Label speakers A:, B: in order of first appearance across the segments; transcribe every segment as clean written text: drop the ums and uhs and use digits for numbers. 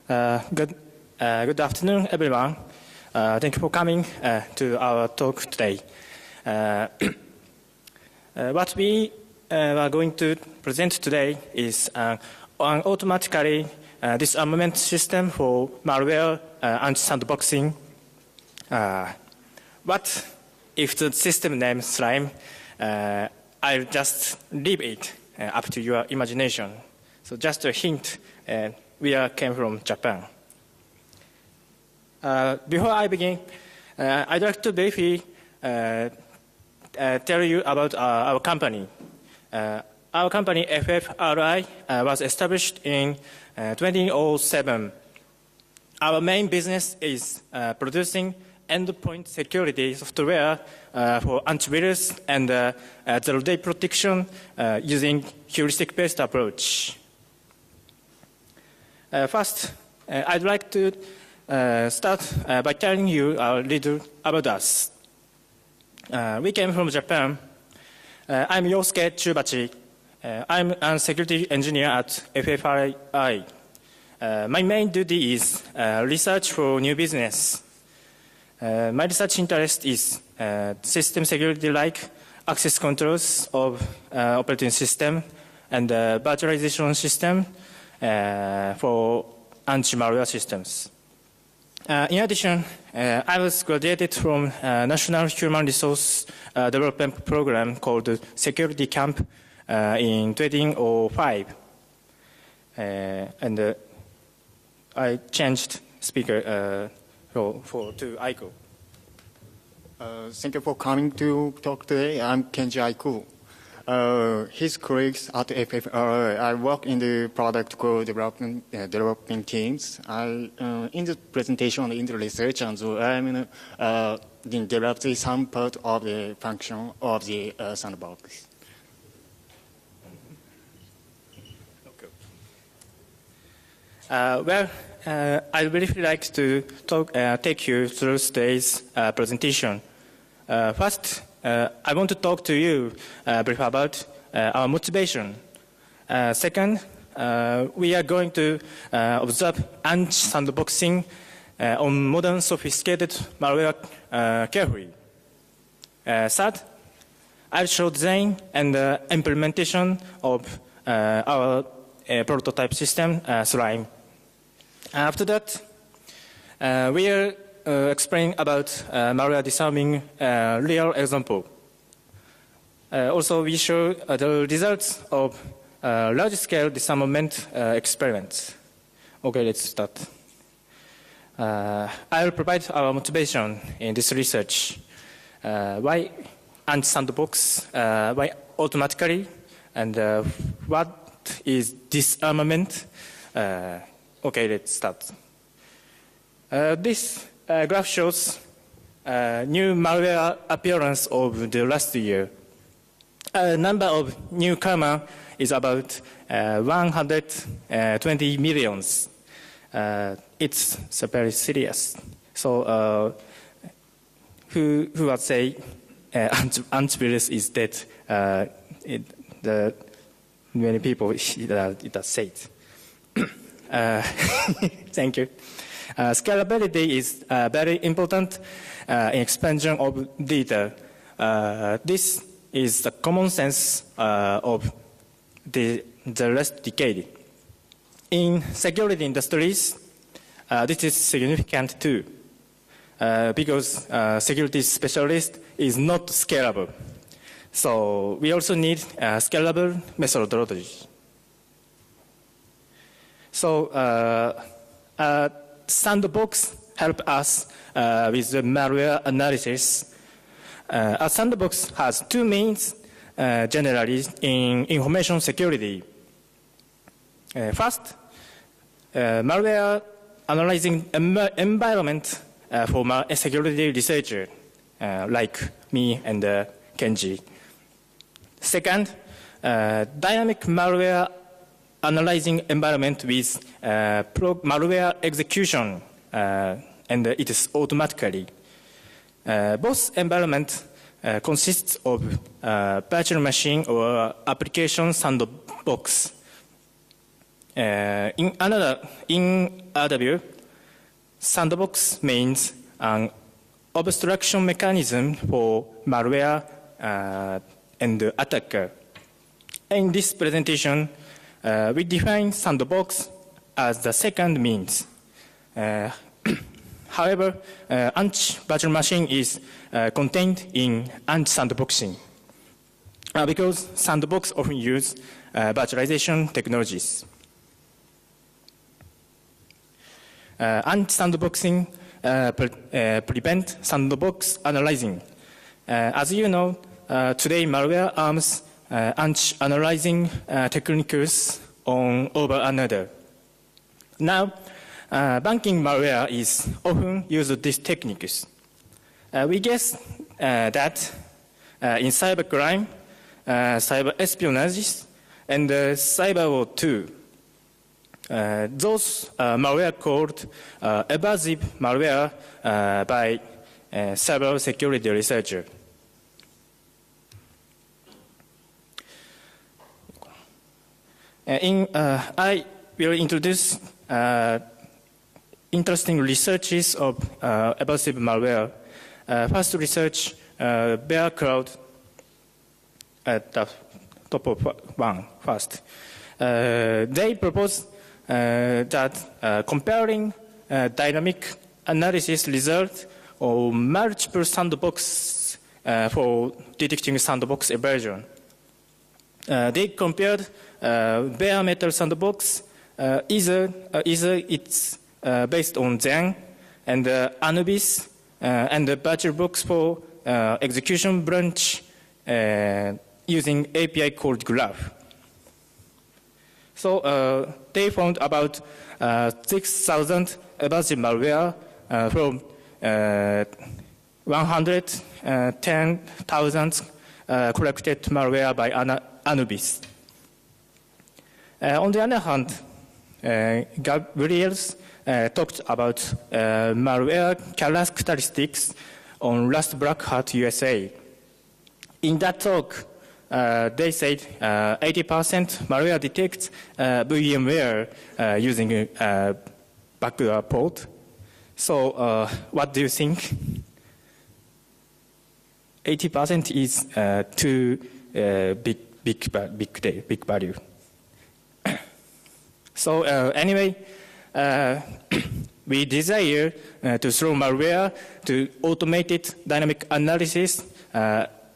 A: Good afternoon, everyone. Thank you for coming to our talk today. What we are going to present today is an automatically disarmament system for malware anti-sandboxing. What if the system name Slime? I'll just leave it up to your imagination. So just a hint. We came from Japan. Before I begin, I'd like to briefly tell you about our company. Our company, FFRI, was established in 2007. Our main business is producing endpoint security software for antivirus and zero-day protection using heuristic-based approach. First, I'd like to start by telling you a little about us. We came from Japan. I'm Yosuke Chubachi. I'm a security engineer at FFRI. My main duty is research for new business. My research interest is system security like access controls of operating system and virtualization system for anti-malware systems. In addition, I was graduated from a National Human Resource Development Program called Security Camp in 2005. And I changed speaker to Aiko.
B: Thank you for coming to talk today. I'm Kenji Aiku. His colleagues at FFRI, I work in the product developing teams. In the presentation, in the research, and so I'm developing some part of the function of the sandbox.
A: Okay. I'd really like to take you through today's presentation. First, I want to talk to you briefly about our motivation. Second, we are going to observe anti-sandboxing on modern sophisticated malware carefully. Third, I'll show design and implementation of our prototype system, Slime. After that, we'll explain about malware disarming real example. Also, we show the results of large-scale disarmament experiments. Okay, let's start. I'll provide our motivation in this research. Why anti-sandbox? Why automatically? And what is disarmament? Okay, let's start. This graph shows new malware appearance of the last year. Number of newcomer is about 120 millions. It's very serious. So who would say antivirus is dead? Many people it has said. Thank you. Scalability is very important in expansion of data. This is the common sense of the last decade. In security industries, this is significant too, because security specialist is not scalable. So we also need a scalable methodology. So Sandbox help us with the malware analysis. A sandbox has two means generally in information security. First, malware analyzing environment for a security researcher like me and Kenji. Second, dynamic malware analyzing environment with malware execution, and it is automatically. Both environments consists of virtual machine or application sandbox. in other view, sandbox means an obstruction mechanism for malware and attacker. In this presentation, we define sandbox as the second means. However, anti-virtual machine is contained in anti-sandboxing because sandbox often use virtualization technologies. Anti-sandboxing prevent sandbox analyzing. As you know, today malware arms anti-analyzing techniques on over another. Now, banking malware is often used these techniques. We guess that in cybercrime, cyber espionage, and cyber war too, those malware called evasive malware by cyber security researcher. I will introduce interesting researches of evasive malware. First research, Bear Cloud at the top of one first. They propose that comparing dynamic analysis results of multiple sandbox for detecting sandbox evasion. They compared bare metal sandbox, either it's based on Zen and Anubis and the VirtualBox for execution branch using API called Graph. So they found about 6,000 evasive malware from 110,000 collected malware by Anubis. On the other hand, Gabriels talked about malware characteristics on Rust Black Hat USA. In that talk, they said 80% malware detects VMware using backdoor port. So what do you think? 80% is too big value. So anyway, we desire to throw malware to automated dynamic analysis,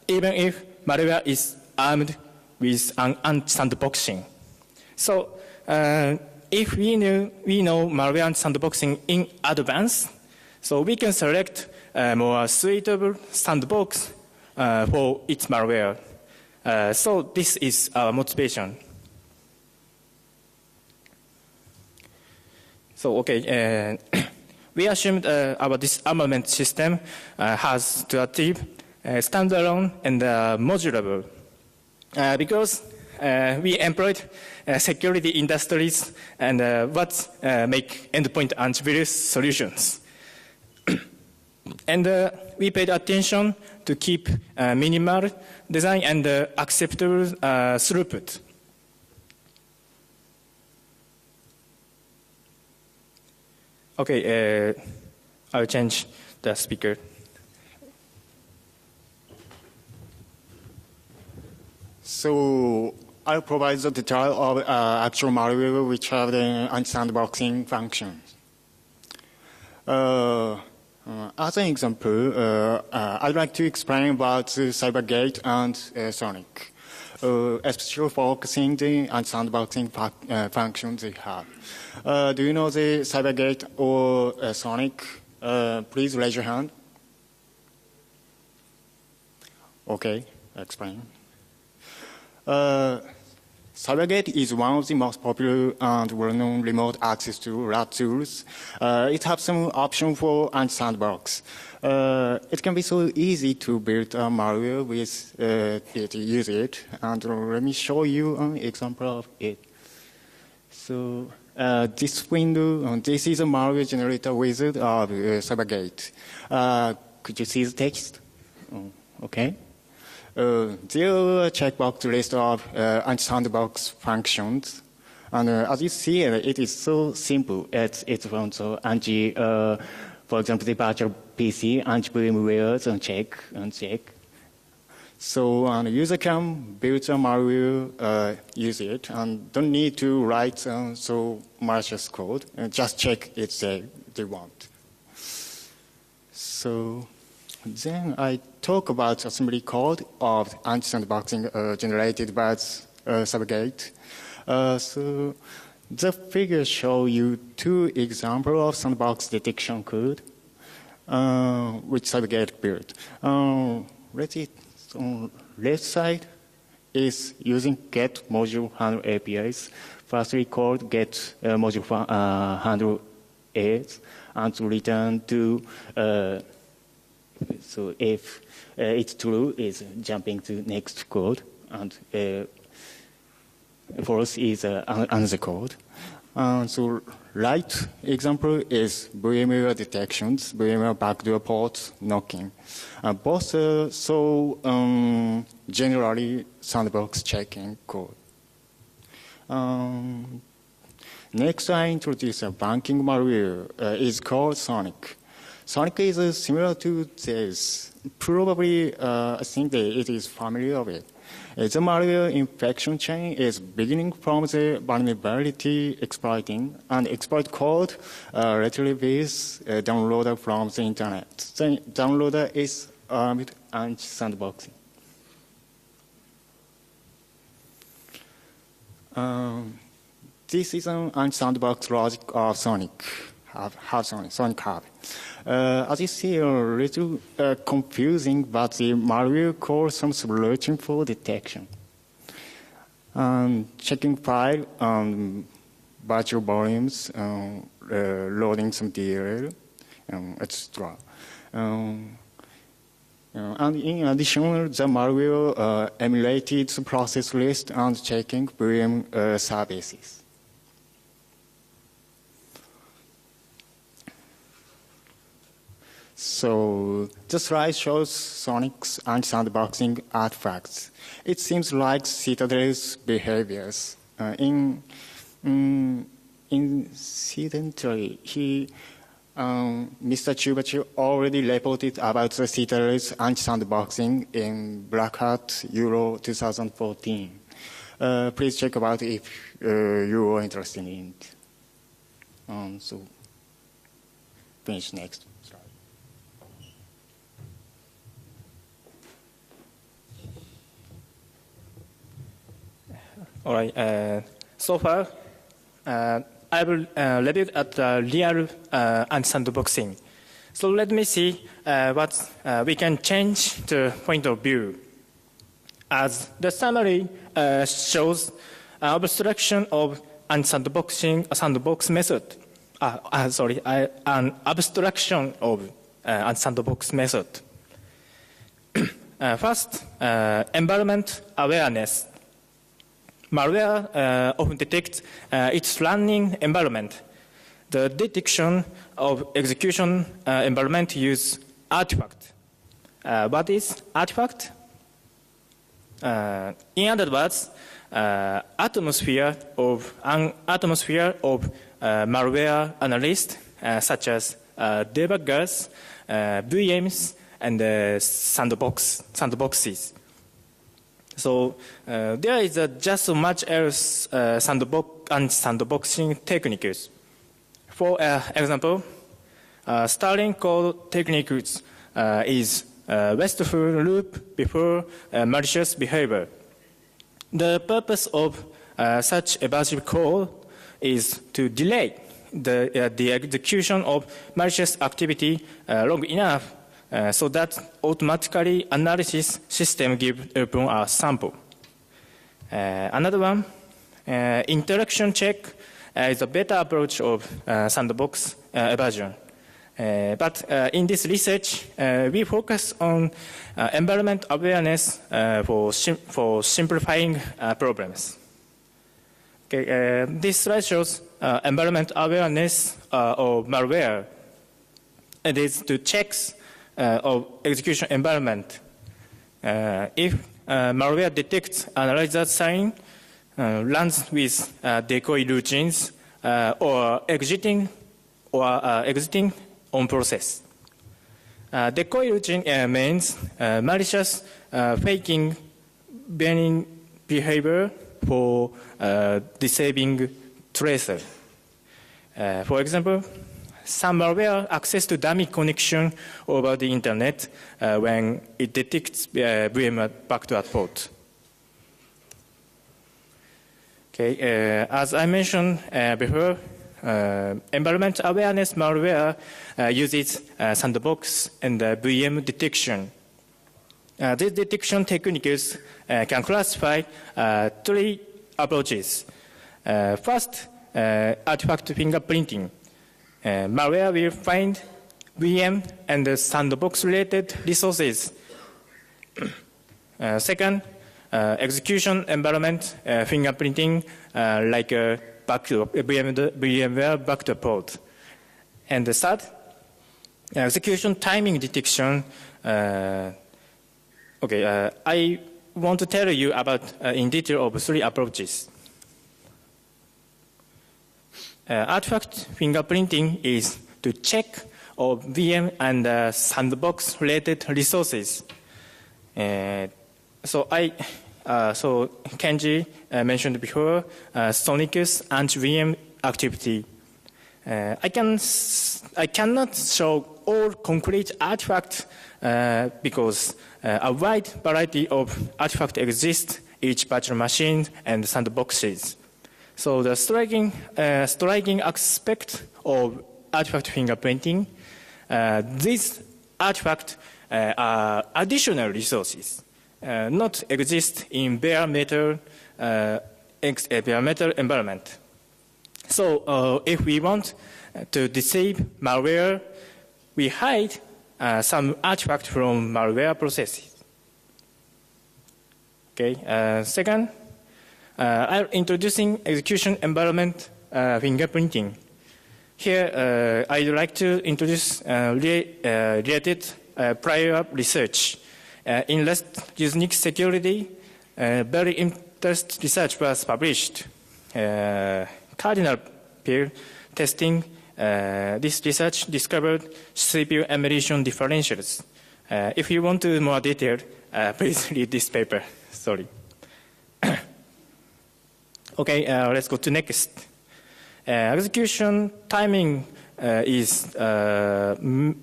A: even if malware is armed with an anti-sandboxing. So if we know malware anti-sandboxing in advance, so we can select a more suitable sandbox for its malware. So this is our motivation. So okay, we assumed our disarmament system has to achieve standalone and modulable because we employed security industries and what make endpoint antivirus solutions. And we paid attention to keep minimal design and acceptable throughput. Okay, I'll change the speaker.
B: So I'll provide the detail of actual malware which have the anti-sandboxing functions. As an example, I'd like to explain about CyberGate and Sonic, especially focusing the anti-sandboxing functions they have. Do you know the CyberGate or Sonic? Please raise your hand. Okay, explain. CyberGate is one of the most popular and well-known remote access to RAT tools. It has some option for anti-sandbox. It can be so easy to build a malware with it, use it. And let me show you an example of it. So this window, this is a malware generator wizard of CyberGate. Could you see the text? Okay. There are a checkbox list of anti-sandbox functions. And as you see, it is so simple. It's from so for example, the virtual PC, anti-VMware, and check. So a user can build a malware, use it, and don't need to write so malicious code. Just check it's they want. So then I talk about assembly code of anti-sandboxing generated by Subgate. So the figures show you two examples of sandbox detection code, which Subgate built. On left side is using get module handle APIs, firstly called get module handle as, and to return to, so if it's true, is jumping to next code, and false is another code. So right example is VMware detections, VMware backdoor ports knocking. Both generally sandbox checking code. Next, I introduce a banking malware. It's called Sonic. Sonic is similar to this. Probably, I think that it is familiar with. The malware infection chain is beginning from the vulnerability exploiting, and exploit code retrieves downloader from the internet. The downloader is armed anti-sandboxing. This is an anti-sandbox logic of Sonic. Sonic Hub. As you see, a little confusing, but the malware calls some searching for detection. Checking file, virtual volumes, loading some DLL, etc. And in addition, the malware emulated the process list and checking VM services. So the slide shows Sonic's anti-sandboxing artifacts. It seems like Citadel's behaviors. Incidentally, Mr. Chubachi already reported about the Citadel's anti-sandboxing in Black Hat Euro 2014. Please check about if you are interested in it. So finish next.
A: All right. So far, I will review at real anti-sandboxing. So let me see what we can change the point of view. As the summary shows, abstraction of anti-sandboxing, a sandbox method. An abstraction of anti-sandbox method. First, environment awareness. Malware often detects its running environment. The detection of execution environment use artifact. What is artifact? In other words, an atmosphere of malware analysts such as debuggers, VMs, and sandboxes. So there is just so much else sandboxing techniques. For example, starting code techniques is wasteful loop before malicious behavior. The purpose of such evasive code is to delay the execution of malicious activity long enough so that automatically analysis system give open a sample. Another one, interaction check is a better approach of sandbox evasion. But in this research, we focus on environment awareness for simplifying problems. Okay, this slide shows environment awareness of malware. It is to checks of execution environment. If malware detects analyzer sign, runs with decoy routines or exiting on process. Decoy routine means malicious faking banning behavior for disabling tracer. For example, some malware access to dummy connection over the internet when it detects VM backdoor port. Okay, as I mentioned before, environment awareness malware uses sandbox and VM detection. These detection techniques can classify three approaches. First, artifact fingerprinting. Malware will find VM and sandbox-related resources. Second, execution environment fingerprinting like VMware backdoor port. And the third, execution timing detection. I want to tell you about in detail of three approaches. Artifact fingerprinting is to check of VM and sandbox-related resources. So Kenji mentioned before Sonic's anti-VM activity. I cannot show all concrete artifacts because a wide variety of artifacts exist each virtual machine and sandboxes. So the striking aspect of artifact fingerprinting, these artifacts are additional resources, not exist in bare metal environment. So if we want to disable malware, we hide some artifact from malware processes. Okay. Second, I'm introducing execution environment fingerprinting. Here, I'd like to introduce related prior research. In less Unix security, very interesting research was published. Cardinal pair testing, this research discovered CPU emulation differentials. If you want to more detail, please read this paper. Sorry. Okay, let's go to next. Execution timing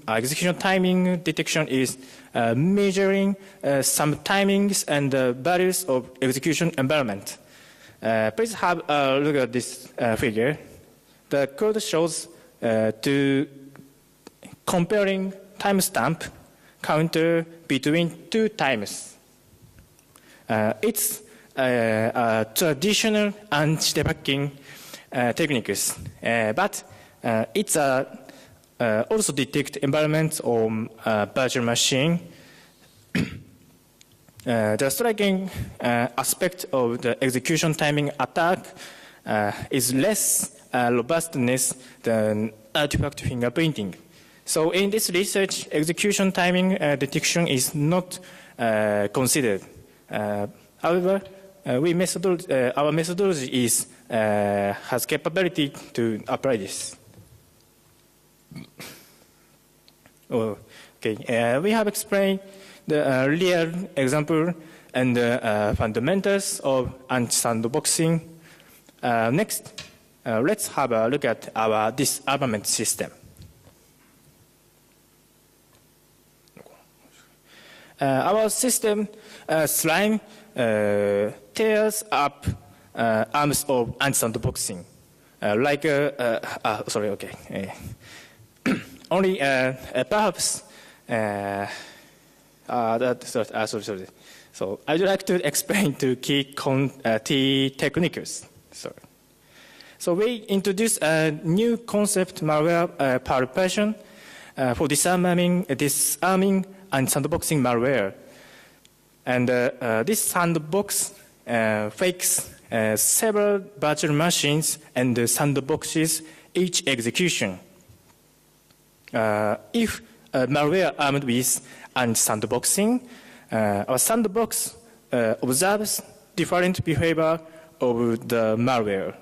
A: execution timing detection is measuring some timings and values of execution environment. Please have a look at this figure. The code shows to comparing timestamp counter between two times. It's traditional anti-debugging techniques, but it's also detect environments on virtual machine. The striking aspect of the execution timing attack is less robustness than artifact fingerprinting. So in this research, execution timing detection is not considered. However, our methodology has capability to apply this. Okay, we have explained the real example and the fundamentals of anti-sandboxing. Next, let's have a look at our disarmament system. Our system slime tears up arms of anti-sandboxing, only perhaps. Sorry. So I'd like to explain two key techniques. Sorry. So we introduced a new concept, malware palpation, for disarming and sandboxing malware. And this sandbox fakes several virtual machines and sandboxes each execution. If malware armed with sandboxing, our sandbox observes different behavior of the malware.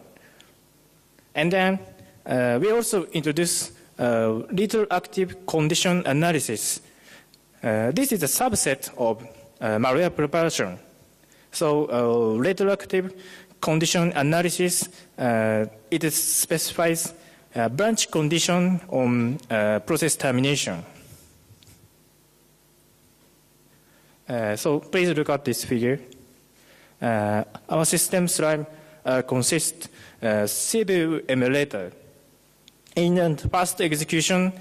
A: And then we also introduce retroactive condition analysis. This is a subset of malware preparation. So retroactive condition analysis, it specifies branch condition on process termination. So please look at this figure. Our system Slime consists CPU emulator. In the fast execution,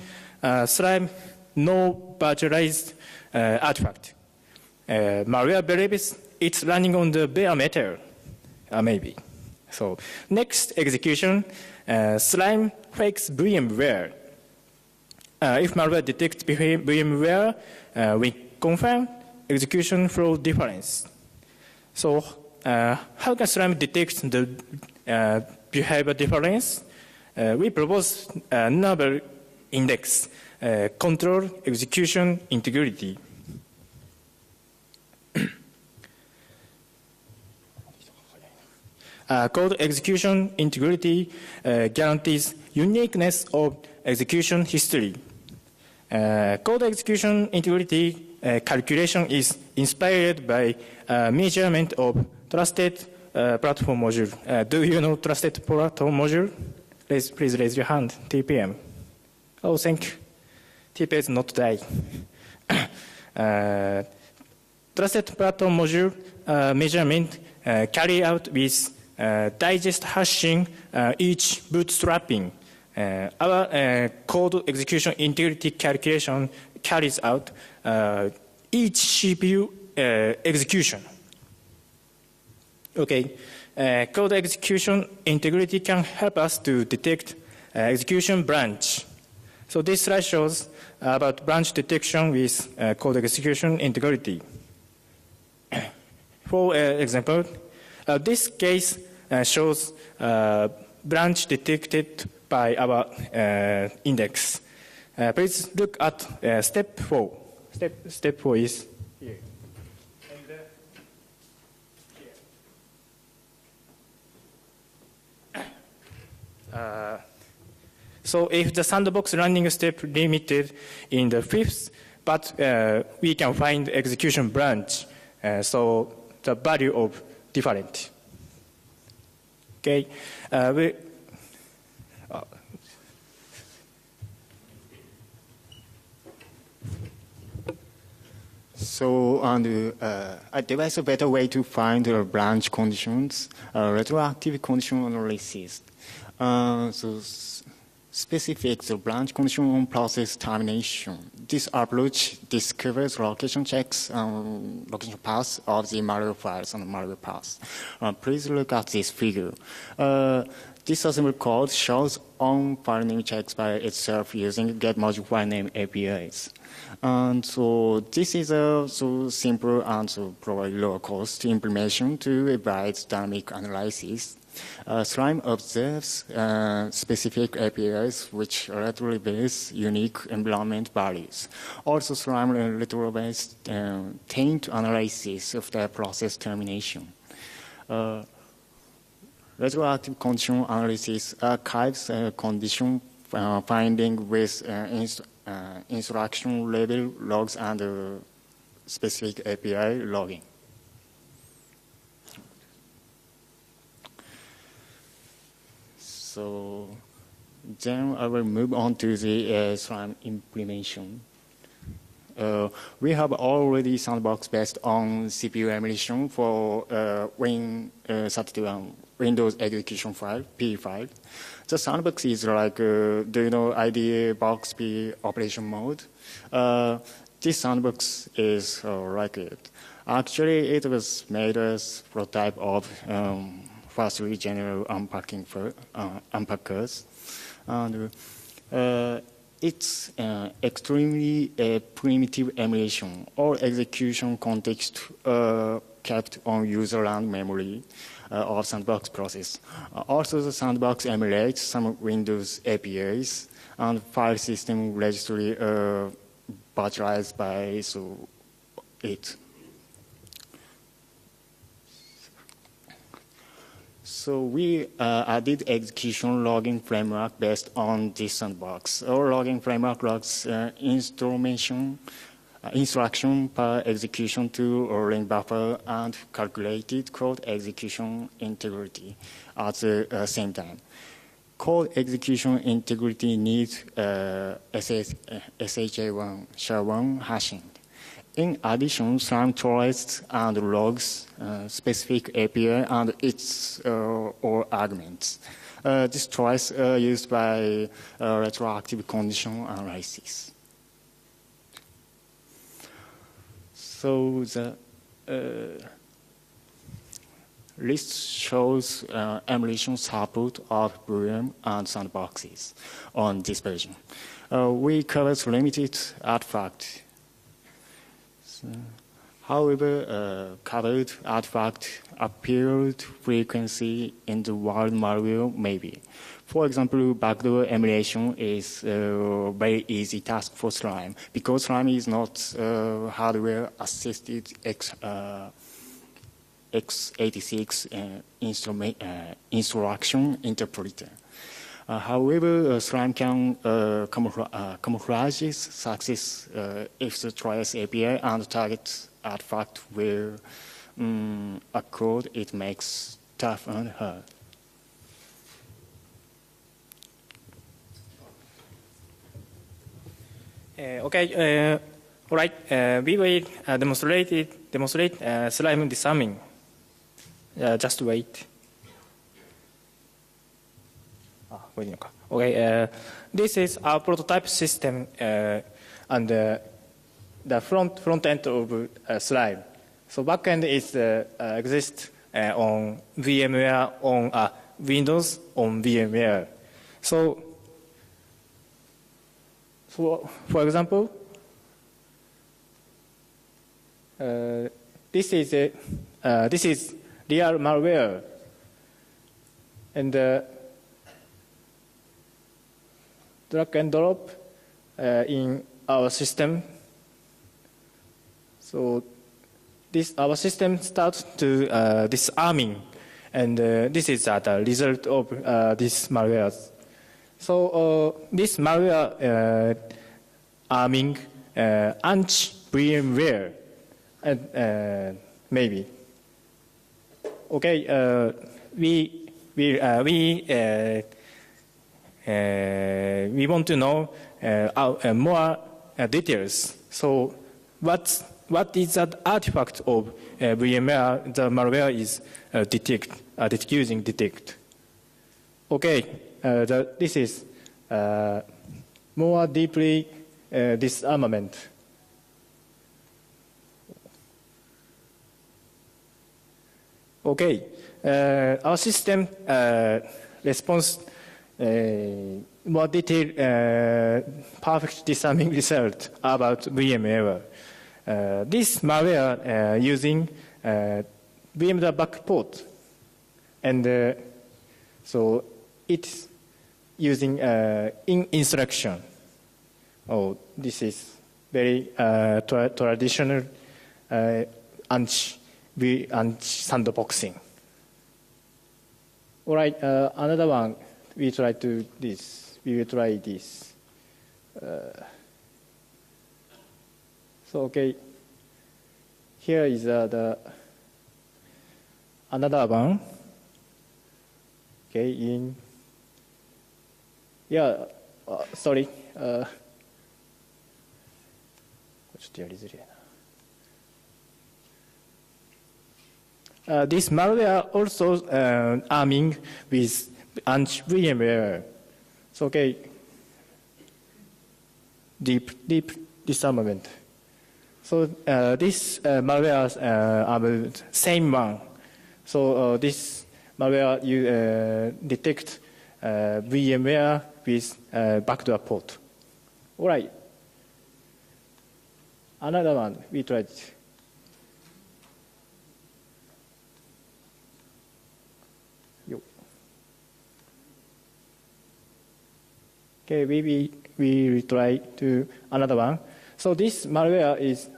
A: Slime no virtualized artifact. Malware believes it's running on the bare metal, maybe. So next execution, Slime fakes VMware. If malware detects VMware, we confirm execution flow difference. So how can Slime detect the behavior difference? We propose another index, control execution integrity. Code execution integrity guarantees uniqueness of execution history. Code execution integrity calculation is inspired by measurement of trusted platform module. Do you know trusted platform module? Please raise your hand. TPM. Oh, thank you. TPM is not die. Trusted platform module measurement carry out with digest hashing each bootstrapping. Our code execution integrity calculation carries out each CPU execution. Okay, code execution integrity can help us to detect execution branch. So this slide shows about branch detection with code execution integrity. For example, this case shows branch detected by our index. Please look at step 4. Step 4 is here. And so if the sandbox running step limited in the 5th, but we can find execution branch, so the value of different. Okay,
B: So I devised a better way to find the branch conditions, retroactive condition analysis. So specific the branch condition on process termination. This approach discovers location checks location paths of the malware files and malware paths. Please look at this figure. This assembly code shows on file name checks by itself using get module file name APIs. And so this is a so simple and so provide low cost implementation to avoid dynamic analysis. Slime observes specific APIs which retrieves unique environment values. Also, Slime retrieves taint analysis of the process termination. Retroactive condition analysis archives condition finding with instruction level logs and specific API logging. So then I will move on to the Slime implementation. We have already sandbox based on CPU emulation for Win32 Windows execution file, P file. The sandbox is like, do you know IDE box P operation mode? This sandbox is like it. Actually, it was made as prototype of firstly general unpacking for unpackers. And it's extremely primitive emulation. All execution context kept on user land memory of sandbox process. Also, the sandbox emulates some Windows APIs and file system registry virtualized by it. So we added execution logging framework based on this sandbox. Our logging framework logs instruction per execution to a ring buffer and calculated code execution integrity at the same time. Code execution integrity needs SHA1, SHA1 hashing. In addition, Slime traces and logs specific API and its or arguments. This trace used by retroactive condition analysis. So the list shows emulation support of VM and sandboxes on this version. We covered limited artifact. However, covered artifact appeared frequency in the wild malware maybe. For example, backdoor emulation is a very easy task for Slime because Slime is not hardware-assisted x86 instruction interpreter. However, Slime can camouflage success if the trace API and target artifact will accord, it makes tough and hard.
A: Okay, all right. We will demonstrate slime disarming. Just wait. Okay, this is our prototype system and the front end of Slime. So backend is exists on VMware on Windows on VMware. So for example, this is real malware, and drag and drop in our system. So our system starts to disarming, and this is the result of this malware. So this malware arming anti-VMware, maybe. Okay, we want to know more details. So what is that artifact of VMware the malware is using detect? Okay, this is more deeply disarmament. Okay, our system responds more detailed, perfect disarming result about VMware. This malware using VMware backport, and so it's using in instruction. Oh, this is very traditional anti-sandboxing. All right, another one. We try to this. We will try this. So okay. Here is the another one. Okay. Sorry. ちょっとやりづらいな。This malware also arming with anti-VMware. So okay, deep disarmament. So this malware are the same one. So this malware you detect VMware with backdoor port. All right. Another one we tried. Okay, we will try to another one. So this malware is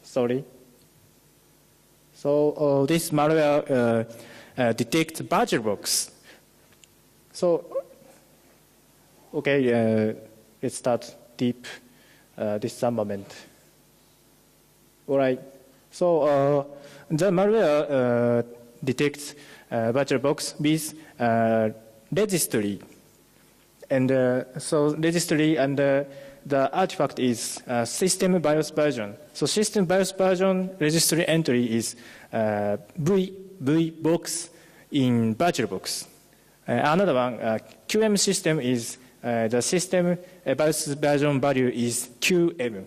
A: sorry. So this malware detects VirtualBox. So, okay, let's start deep disarmament. All right. So the malware detects VirtualBox with registry, and so registry and the artifact is system BIOS version. So system BIOS version registry entry is VBox in VirtualBox. Another one, QM system is the system BIOS version value is QM.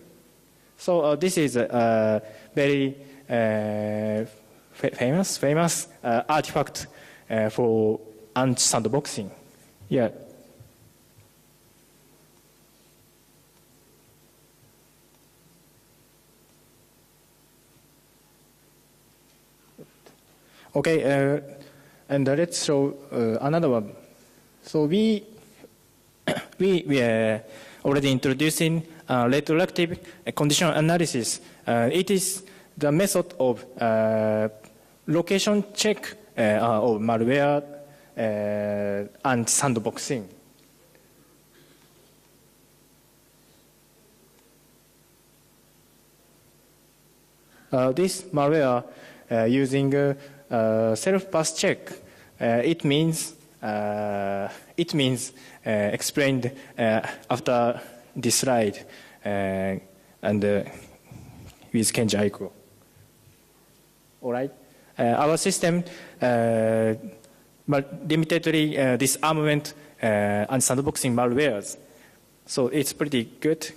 A: So this is a very famous artifact for anti-sandboxing. Yeah. Okay, and let's show another one. So we are already introducing retroactive condition analysis. It is the method of location check of malware and sandboxing. This malware using self-pass check. It means explained after this slide and with Kenji Aiko. All right. Our system limitedly disarmament and sandboxing malwares, so it's pretty good.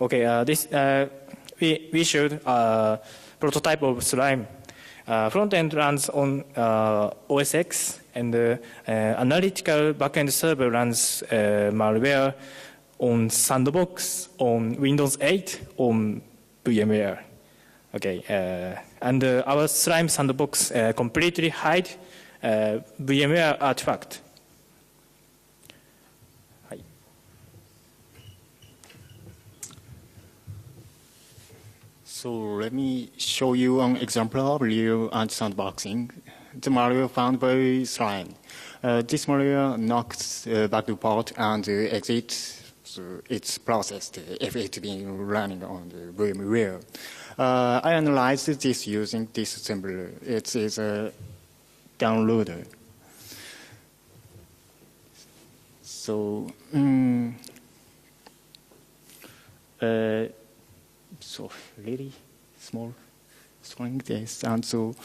A: Okay, this we showed prototype of Slime. Front end runs on OS X, and analytical backend server runs malware on Sandbox on Windows 8 on VMware. Okay, and our Slime Sandbox completely hide VMware artifact.
B: So let me show you an example of real anti-sandboxing. The malware found by Slime. This malware knocks back the port and exits. So it's processed if it's been running on the VMware. I analyzed this using disassembler. It is a downloader. So, so really small string this, and so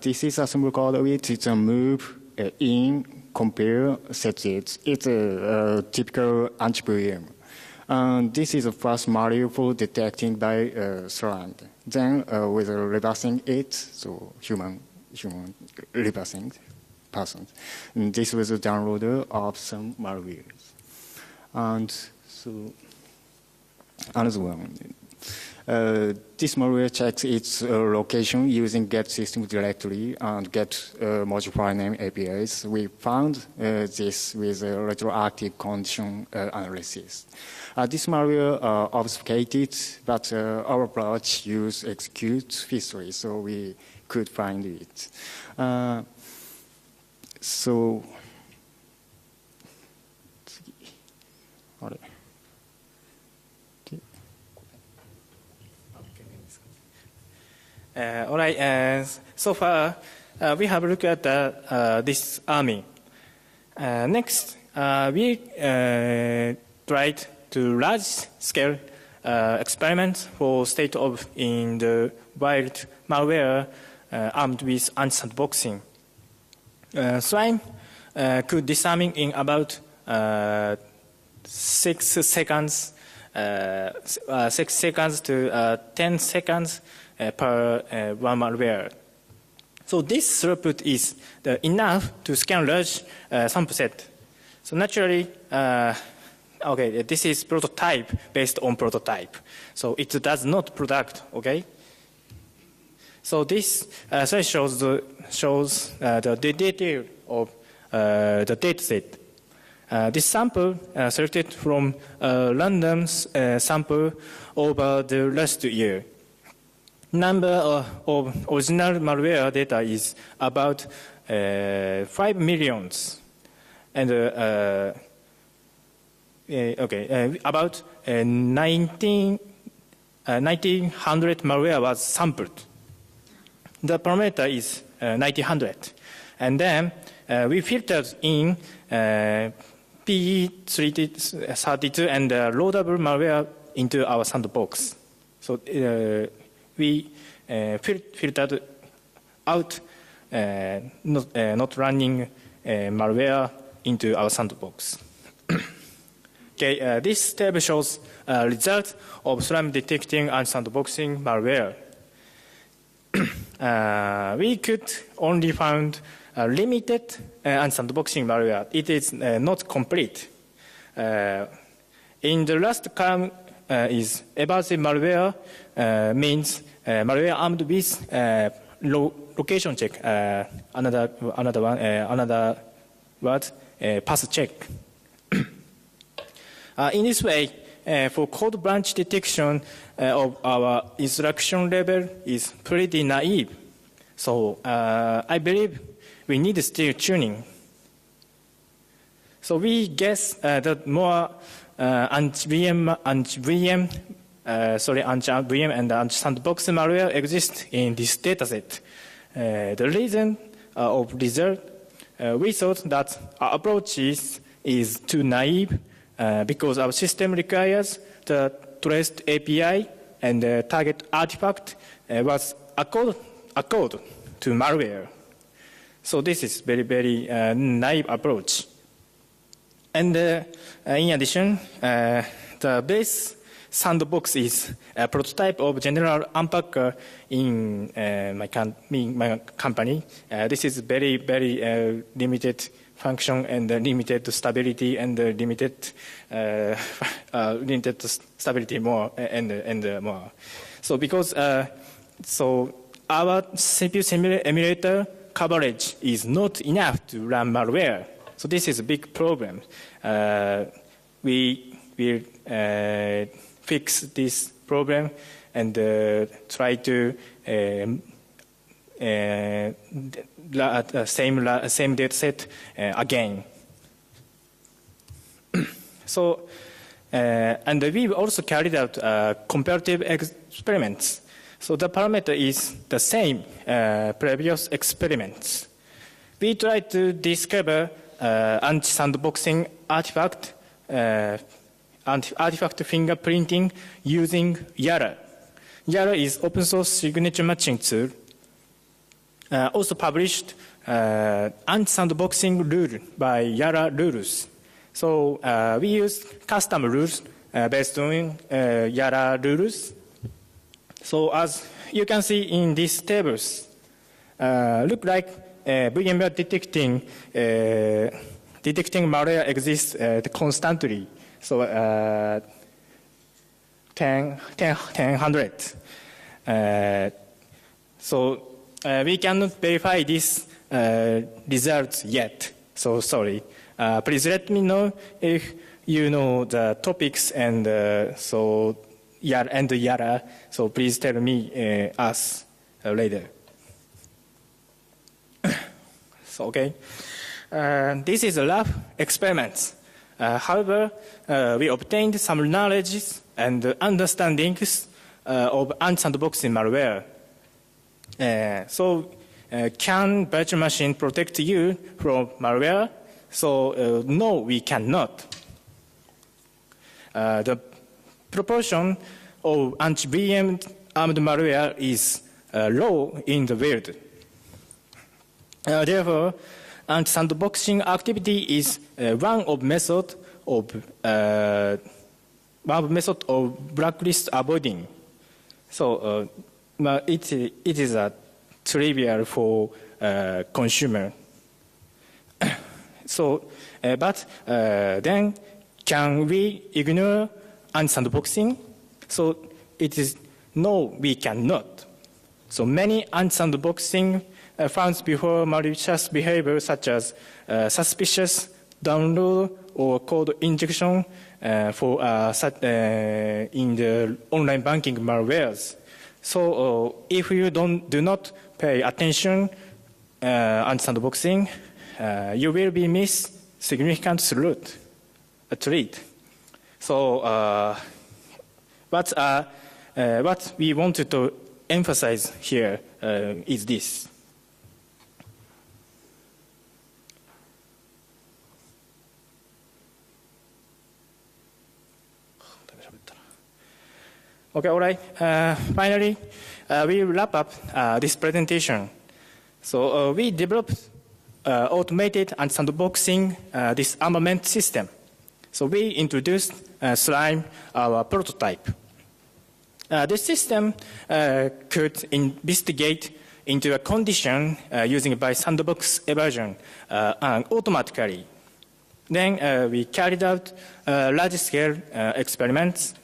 B: this is a symbol code which is a move in compare set it. It's a typical anti-VM. This is the first malware for detecting by Slime. Then with reversing it, so human reversing person. And this was a downloader of some malwares. And so another one. This malware checks its location using get system directory and get module file name APIs. We found this with retroactive condition analysis. This malware obfuscated, but our approach used execute history, so we could find it. So,
A: all right. So far, we have looked at this army. Next, we tried to large-scale experiments for state of in the wild malware armed with anti-sandboxing. Slime could disarm in about 6 seconds, 6 seconds to 10 seconds per one malware. So this throughput is enough to scan large sample set. So naturally, okay, this is prototype based on prototype. So it does not product, okay? So this slide shows the detail of the dataset. This sample selected from a random sample over the last year. Number of original malware data is about 5 millions, and about 1900 malware was sampled. The parameter is 1900, and then we filtered in PE32 and loadable malware into our sandbox. So we filtered out not running malware into our sandbox. Okay, this table shows results of SLAM detecting and sandboxing malware. We could only find limited and sandboxing malware. It is not complete. In the last column is evasive malware, means malware armed with location check. Another word, path check. In this way, for code branch detection of our instruction level is pretty naive. So I believe we need still tuning. So we guess that more anti-VM and anti-sandbox malware exist in this dataset. The reason of result, we thought that our approach is too naive because our system requires the traced API and the target artifact was a code to malware. So this is very, very naive approach. And in addition, the base sandbox is a prototype of general unpacker in my company. This is very, very limited function and limited stability and limited stability more and more. So because so our CPU emulator coverage is not enough to run malware. So this is a big problem. We will fix this problem and try to same data set again. So, and we also carried out comparative experiments. So the parameter is the same previous experiments. We tried to discover anti-sandboxing artifact, artifact fingerprinting using Yara. Yara is open source signature matching tool. Also published anti-sandboxing rule by Yara rules. So we use custom rules based on Yara rules. So as you can see in these tables, look like VMware detecting malware exists constantly. So 100. So we cannot verify these results yet. So sorry. Please let me know if you know the topics and so Yara. So please tell me us later. So okay. This is a rough experiment. However, we obtained some knowledge and understandings of anti-sandboxing malware. So, can virtual machine protect you from malware? So, no, we cannot. The proportion of anti-VM armed malware is low in the world. Therefore, anti-sandboxing activity is one method of blacklist avoiding. So it is a trivial for consumer. So, but then can we ignore anti-sandboxing? So it is no, we cannot. So many unsandboxing found before malicious behavior such as suspicious download or code injection in the online banking malwares. So if you do not pay attention on sandboxing, you will be miss significant treat. So what we wanted to emphasize here is this. Okay, all right. Finally, we wrap up this presentation. So we developed automated and sandboxing disarmament system. So we introduced Slime, our prototype. This system could investigate into a condition using by sandbox evasion automatically. Then we carried out large-scale experiments.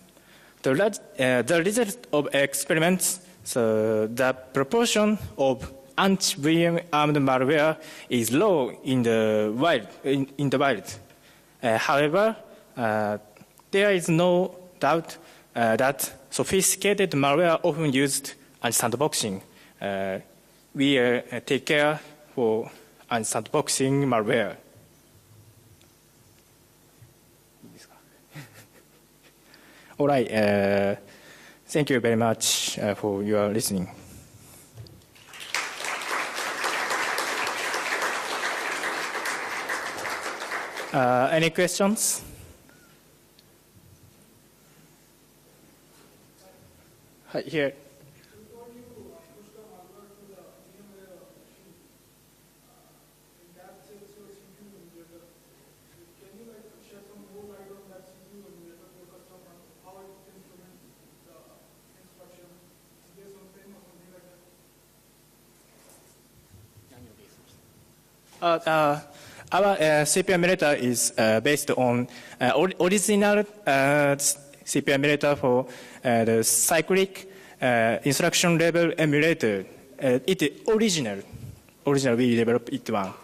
A: The result of experiments, so the proportion of anti-VM armed malware is low in the wild. However, there is no doubt that sophisticated malware often used anti-sandboxing. We take care for anti-sandboxing malware. All right. Thank you very much for your listening. Any questions? Here. Our CPU emulator is based on original CPU emulator for the cyclic instruction level emulator. It is original. We developed it one.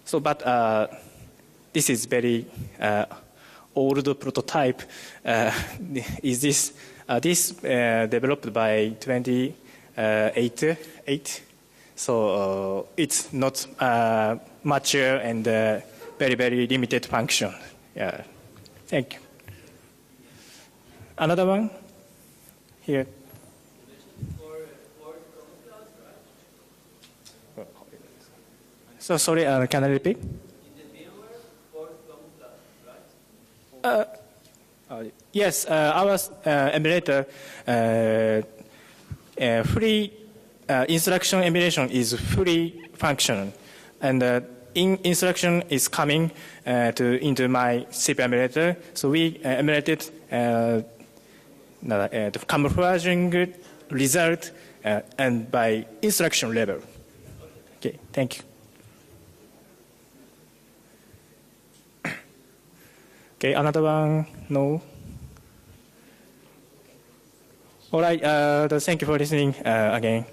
A: So, but this is very old prototype. Is this developed by 2008? So it's not mature and very, very limited function. Yeah. Thank you. Another one? Here. So sorry, can I repeat? Yes, our emulator free instruction emulation is fully functional, and instruction is coming into my CPU emulator. So we emulated the camouflaging result and by instruction level. Okay, thank you. Okay, another one? No? All right, thank you for listening again.